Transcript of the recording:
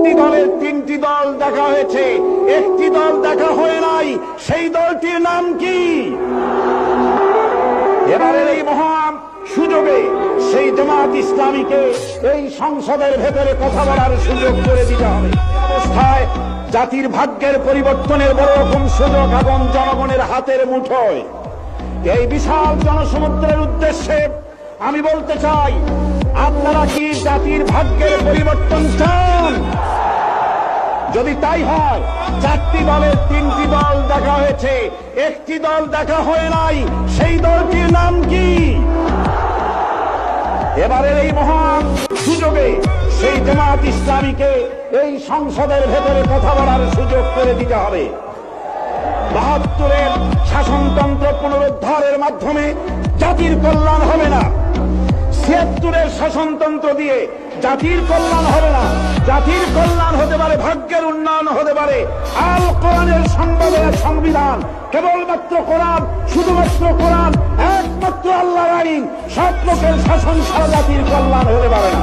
একটি দলের তিনটি দল দেখা হয়েছে, একটি দল দেখা হয় নাই, সেই দলটির নাম কি? এবারের এই মহান সুযোগে সেই জামাত ইসলামীকে এই সংসদের ভেতরে কথা বলার সুযোগ করে দিতে হবে। অবস্থায় জাতির ভাগ্যের পরিবর্তনের বড় রকম সুযোগ এখন জনগণের হাতের মুঠোয়। এই বিশাল জনসমুদ্রের উদ্দেশ্যে আমি বলতে চাই, আপনারা কি জাতির ভাগ্যের পরিবর্তন চান? যদি তাই হয়, চারটি দলের তিনটি দল দেখা হয়েছে, একটি দল দেখা হয় নাই, সেই দলটির নাম কি? এবারের এই মহান সুযোগে সেই জামাত ইসলামীকে এই সংসদের ভেতরে কথা বলার সুযোগ করে দিতে হবে। ৭২-এর শাসনতন্ত্র পুনরুদ্ধারের মাধ্যমে জাতির কল্যাণ হবে না, ৭৬-এর শাসনতন্ত্র দিয়ে জাতির কল্যাণ হবে না। জাতির কল্যাণ হতে পারে, ভাগ্যের উন্নয়ন হতে পারে আল কোরআনের সংবিধান, কেবলমাত্র কোরআন, শুধুমাত্র কোরআন, একমাত্র আল্লাহর আইন, সব লোকের শাসন ছাড়া জাতির কল্যাণ হতে পারে না।